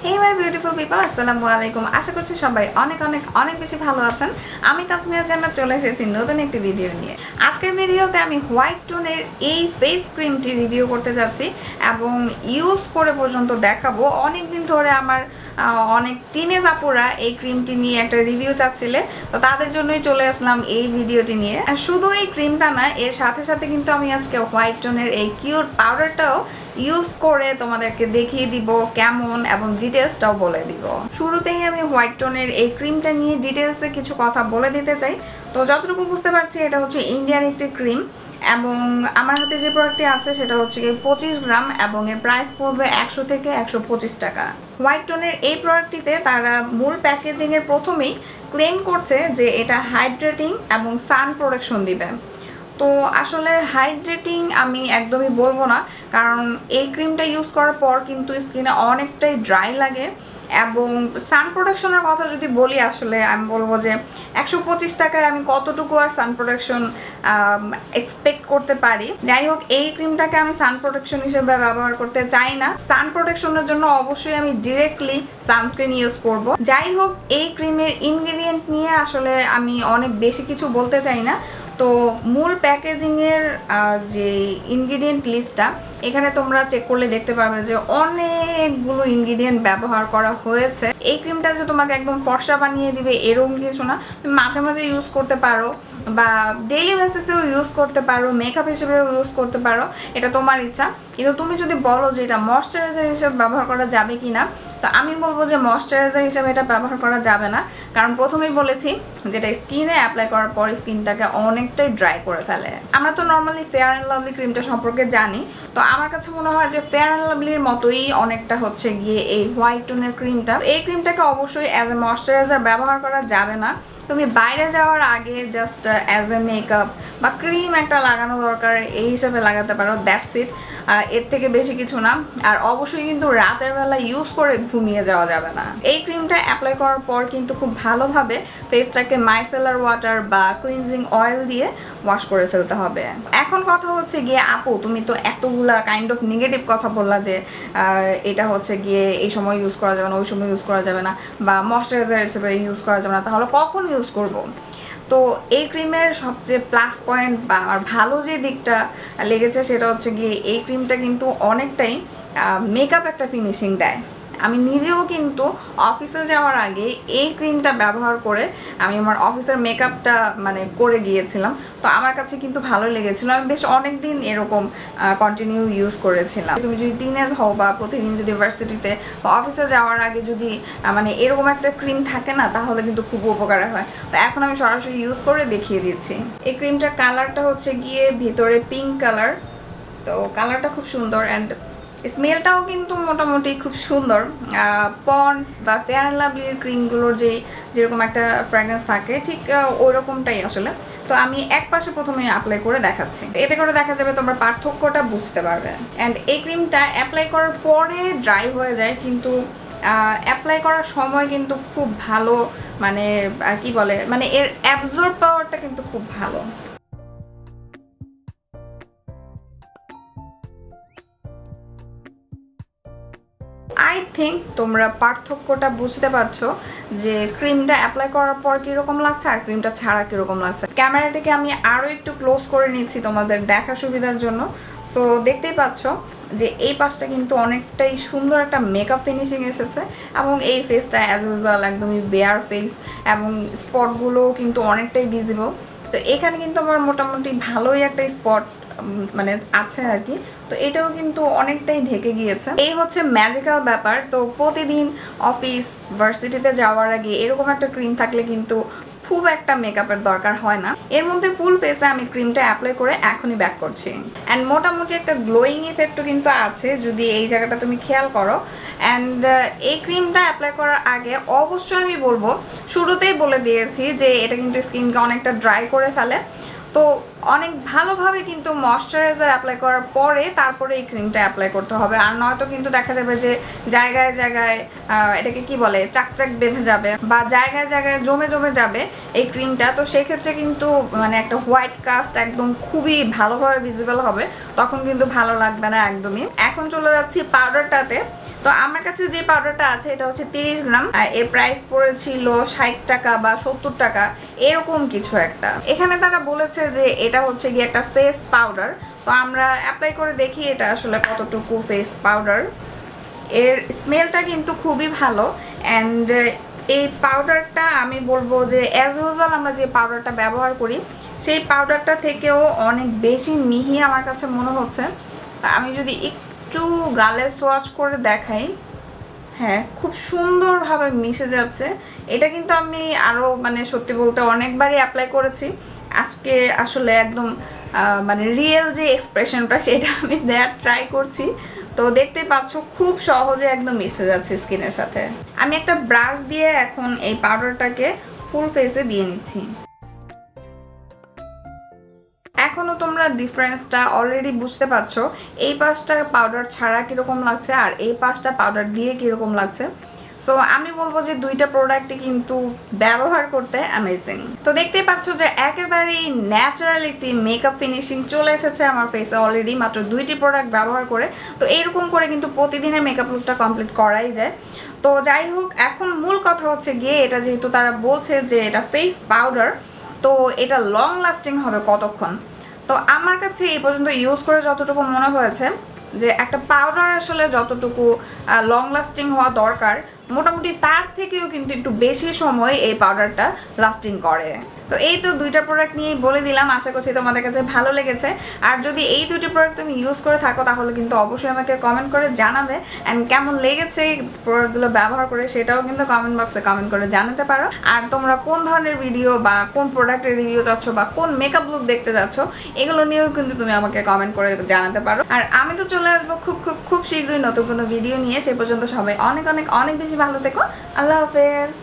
Hey my beautiful people, আসসালামু আলাইকুম। আশা করছি সবাই অনেক অনেক অনেক বেশি ভালো আছেন। আমি তাসমিহা জান্নাত চলে এসেছি নতুন একটি ভিডিও নিয়ে। আজকের ভিডিওতে আমি হোয়াইট টোনের এই ফেস ক্রিমটি রিভিউ করতে যাচ্ছি এবং ইউজ করে পর্যন্ত দেখাবো। অনেক দিন ধরে আমার অনেক টিনেজ আপুরা এই ক্রিমটি নিয়ে একটা রিভিউ চাচ্ছিলে, তো তাদের জন্যই চলে আসলাম এই ভিডিওটি নিয়ে। আর শুধু এই ক্রিমটা না, এর সাথে সাথে কিন্তু আমি আজকে হোয়াইট টোনের এই কিউট পাউডারটাও ইউজ করে তোমাদেরকে দেখিয়ে দিব কেমন এবং ডিটেলসটাও বলে দিব। শুরুতেই আমি হোয়াইট টোনের এই ক্রিমটা নিয়ে ডিটেলসে কিছু কথা বলে দিতে চাই। তো যতটুকু বুঝতে পারছি এটা হচ্ছে ইন্ডিয়ান একটি ক্রিম এবং আমার হাতে যে প্রোডাক্টটি আছে সেটা হচ্ছে 25 গ্রাম এবং এর প্রাইস পড়বে 100 থেকে 125 টাকা। হোয়াইট টোনের এই প্রোডাক্টটিতে তারা মূল প্যাকেজিংয়ের প্রথমেই ক্লেম করছে যে এটা হাইড্রেটিং এবং সান প্রোটেকশন দিবে। তো আসলে হাইড্রেটিং আমি একদমই বলবো না, কারণ এই ক্রিমটা ইউজ করার পর কিন্তু স্কিনে অনেকটাই ড্রাই লাগে। এবং সান প্রোটেকশনের কথা যদি বলি, আসলে আমি বলবো যে 125 টাকায় আমি কতটুকু আর সান প্রোটেকশন এক্সপেক্ট করতে পারি। যাই হোক, এই ক্রিমটাকে আমি সান প্রোটেকশন হিসেবে ব্যবহার করতে চাই না। সান প্রোটেকশনের জন্য অবশ্যই আমি ডিরেক্টলি সানস্ক্রিন ইউজ করব। যাই হোক, এই ক্রিমের ইনগ্রেডিয়েন্ট নিয়ে আসলে আমি অনেক বেশি কিছু বলতে চাই না। তো মূল প্যাকেজিংয়ের যে ইনগ্রিডিয়েন্ট লিস্টটা এখানে তোমরা চেক করলে দেখতে পাবে যে অনেকগুলো ইনগ্রিডিয়েন্ট ব্যবহার করা হয়েছে। এই ক্রিমটা যে তোমাকে একদম ফর্সা বানিয়ে দিবে এরকম কিছু না, তুমি মাঝে মাঝে ইউজ করতে পারো বা ডেইলি বেসিসেও ইউজ করতে পারো, মেকআপ হিসেবেও ইউজ করতে পারো, এটা তোমার ইচ্ছা। কিন্তু তুমি যদি বলো যে এটা ময়শ্চারাইজার হিসেবে ব্যবহার করা যাবে কি না, তো আমি বলবো যে ময়শ্চারাইজার হিসেবে এটা ব্যবহার করা যাবে না, কারণ প্রথমেই বলেছি যেটা স্কিনে অ্যাপ্লাই করার পর স্কিনটাকে অনেকটাই ড্রাই করে ফেলে। আমরা তো নর্মালি ফেয়ার অ্যান্ড লাভলি ক্রিমটা সম্পর্কে জানি, তো আমার কাছে মনে হয় যে ফেয়ার অ্যান্ড লাভলির মতোই অনেকটা হচ্ছে গিয়ে এই হোয়াইট টোনের ক্রিমটা। এই ক্রিমটাকে অবশ্যই অ্যাজ এ ময়শ্চারাইজার ব্যবহার করা যাবে না। তুমি বাইরে যাওয়ার আগে জাস্ট অ্যাজ এ মেকআপ বা ক্রিম একটা লাগানো দরকার, এই হিসাবে লাগাতে পারো, দ্যাটস ইট। এর থেকে বেশি কিছু না। আর অবশ্যই কিন্তু রাতের বেলা ইউজ করে ঘুমিয়ে যাওয়া যাবে না। এই ক্রিমটা অ্যাপ্লাই করার পর কিন্তু খুব ভালোভাবে ফেসটাকে মাইসেলার ওয়াটার বা ক্লিনজিং অয়েল দিয়ে ওয়াশ করে ফেলতে হবে। এখন কথা হচ্ছে গিয়ে, আপু তুমি তো এতগুলা কাইন্ড অফ নেগেটিভ কথা বললা যে এটা হচ্ছে গিয়ে এই সময় ইউজ করা যাবে না, ওই সময় ইউজ করা যাবে না, বা ময়শ্চারাইজার হিসেবে ইউজ করা যাবে না, তাহলে কখন ইউজ করব? তো এই ক্রিমের সবচেয়ে প্লাস পয়েন্ট বা আমার ভালো যে দিকটা লেগেছে সেটা হচ্ছে গিয়ে এই ক্রিমটা কিন্তু অনেকটাই মেকআপ একটা ফিনিশিং দেয়। আমি নিজেও কিন্তু অফিসে যাওয়ার আগে এই ক্রিমটা ব্যবহার করে আমি আমার অফিসের মেকআপটা করে গিয়েছিলাম। তো আমার কাছে কিন্তু ভালো লেগেছিলো। আমি বেশ অনেক দিন এরকম কন্টিনিউ ইউজ করেছিলাম। তুমি যদি টিনেজ হও বা প্রতিদিন যদি ভার্সিটিতে বা অফিসে যাওয়ার আগে যদি এরকম একটা ক্রিম থাকে না, তাহলে কিন্তু খুব উপকার হয়। তো এখন আমি সরাসরি ইউজ করে দেখিয়ে দিচ্ছি। এই ক্রিমটার কালারটা হচ্ছে গিয়ে ভিতরে পিঙ্ক কালার। তো কালারটা খুব সুন্দর অ্যান্ড স্মেলটাও কিন্তু মোটামুটি খুব সুন্দর। পন্ডস বা ফেয়ার অ্যান্ড লাভলির ক্রিমগুলোর যেরকম একটা ফ্র্যাগ্রেন্স থাকে, ঠিক ওই রকমটাই আসলে। তো আমি এক পাশে প্রথমে অ্যাপ্লাই করে দেখাচ্ছি, এতে করে দেখা যাবে তোমরা পার্থক্যটা বুঝতে পারবে। অ্যান্ড এই ক্রিমটা অ্যাপ্লাই করার পরে ড্রাই হয়ে যায়, কিন্তু অ্যাপ্লাই করার সময় কিন্তু খুব ভালো, কি বলে, এর অ্যাবজর্ব পাওয়ারটা কিন্তু খুব ভালো। আই থিঙ্ক তোমরা পার্থক্যটা বুঝতে পারছো যে ক্রিমটা অ্যাপ্লাই করার পর কীরকম লাগছে আর ক্রিমটা ছাড়া কীরকম লাগছে। ক্যামেরাটাকে আমি আরও একটু ক্লোজ করে নিচ্ছি তোমাদের দেখা সুবিধার জন্য। সো দেখতেই পাচ্ছ যে এই পাশটা কিন্তু অনেকটাই সুন্দর একটা মেকআপ ফিনিশিং এসেছে এবং এই ফেসটা অ্যাজ ইউজুয়াল একদমই বেয়ার ফেস এবং স্পটগুলোও কিন্তু অনেকটাই ভিজিবল। তো এখানে কিন্তু আমার মোটামুটি ভালোই একটা স্পট আছে আর কি। তো এটাও কিন্তু অনেকটাই ঢেকে গিয়েছে। এই হচ্ছে ম্যাজিক্যাল ব্যাপার। তো প্রতিদিন অফিস ভার্সিটিতে যাওয়ার আগে এরকম একটা ক্রিম থাকলে কিন্তু খুব একটা মেকআপের দরকার হয় না। এর মধ্যে ফুল ফেসে আমি ক্রিমটা অ্যাপ্লাই করে এখনই ব্যাক করছি। অ্যান্ড মোটামুটি একটা গ্লোয়িং ইফেক্টও কিন্তু আছে যদি এই জায়গাটা তুমি খেয়াল করো। অ্যান্ড এই ক্রিমটা অ্যাপ্লাই করার আগে অবশ্যই আমি বলবো, শুরুতেই বলে দিয়েছি যে এটা কিন্তু স্কিনকে অনেকটা ড্রাই করে ফেলে। তো অনেক ভালোভাবে কিন্তু ময়শ্চারাইজার অ্যাপ্লাই করার পরে তারপরে এই ক্রিমটা অ্যাপ্লাই করতে হবে, আর নয়তো কিন্তু দেখা যাবে যে জায়গায় জায়গায় এটাকে কি বলে চাকচাক বেঁধে যাবে বা জায়গায় জায়গায় জমে জমে যাবে এই ক্রিমটা। তো সেক্ষেত্রে কিন্তু মানে একটা হোয়াইট কাস্ট একদম খুবই ভালোভাবে ভিজিবল হবে, তখন কিন্তু ভালো লাগবে না একদমই। এখন চলে যাচ্ছি পাউডারটাতে। তো আমার কাছে যে পাউডারটা আছে এটা হচ্ছে 30 গ্রাম, এর প্রাইস পড়েছিল 60 টাকা বা 70 টাকা এরকম কিছু একটা। এখানে তারা বলেছে যে এটা হচ্ছে গিয়ে একটা ফেস পাউডার, তো আমরা অ্যাপ্লাই করে দেখি এটা আসলে কতটুকু ফেস পাউডার। এর স্মেলটা কিন্তু খুবই ভালো, অ্যান্ড এই পাউডারটা আমি বলবো যে অ্যাজ ইউজুয়াল আমরা যে পাউডারটা ব্যবহার করি সেই পাউডারটা থেকেও অনেক বেশি মিহি আমার কাছে মনে হচ্ছে। আমি যদি একটু গালে সোয়াচ করে দেখাই, হ্যাঁ খুব সুন্দরভাবে মিশে যাচ্ছে। এটা কিন্তু আমি আরও মানে সত্যি বলতে অনেকবারই অ্যাপ্লাই করেছি, আজকে আসলে একদম মানে রিয়েল যে এক্সপ্রেশনটা সেটা আমি দেওয়ার ট্রাই করছি। তো দেখতে পাচ্ছ খুব সহজে একদম মিশে যাচ্ছে স্কিনের সাথে। আমি একটা ব্রাশ দিয়ে এখন এই পাউডারটাকে ফুল ফেসে দিয়ে নিচ্ছি। এখনও তোমরা ডিফারেন্সটা অলরেডি বুঝতে পারছো, এই পাশটা পাউডার ছাড়া কীরকম লাগছে আর এই পাশটা পাউডার দিয়ে কীরকম লাগছে। সো আমি বলবো যে দুইটা প্রোডাক্টই কিন্তু ব্যবহার করতে অ্যামেজিং। তো দেখতেই পাচ্ছ যে একেবারেই ন্যাচারাল একটি মেকআপ ফিনিশিং চলে এসেছে আমার ফেসে অলরেডি মাত্র দুইটি প্রোডাক্ট ব্যবহার করে। তো এইরকম করে কিন্তু প্রতিদিনের মেকআপ লুকটা কমপ্লিট করাই যায়। তো যাই হোক, এখন মূল কথা হচ্ছে গিয়ে এটা যেহেতু তারা বলছে যে এটা ফেস পাউডার, তো এটা লং লাস্টিং হবে কতক্ষণ। তো আমার কাছে এই পর্যন্ত ইউজ করে যতটুকু মনে হয়েছে যে একটা পাউডার আসলে যতটুকু লং লাস্টিং হওয়া দরকার মোটামুটি তার থেকেও কিন্তু একটু বেশি সময় এই পাউডারটা লাস্টিং করে। তো এই তো দুইটা প্রোডাক্ট নিয়েই বলে দিলাম, আশা করছি তোমাদের কাছে ভালো লেগেছে। আর যদি এই দুইটি প্রোডাক্ট তুমি ইউজ করে থাকো তাহলে কিন্তু অবশ্যই আমাকে কমেন্ট করে জানাবে, অ্যান্ড কেমন লেগেছে এই প্রোডাক্টগুলো ব্যবহার করে সেটাও কিন্তু কমেন্ট বক্সে কমেন্ট করে জানাতে পারো। আর তোমরা কোন ধরনের ভিডিও বা কোন প্রোডাক্টের রিভিউ চাচ্ছ বা কোন মেকআপ লুক দেখতে যাচ্ছ এগুলো নিয়েও কিন্তু তুমি আমাকে কমেন্ট করে জানাতে পারো। আর আমি তো চলে আসবো খুব শীঘ্রই নতুন কোনো ভিডিও নিয়ে। সে পর্যন্ত সবাই অনেক অনেক অনেক বেশি ভালো থেকো। আল্লাহ হাফেজ।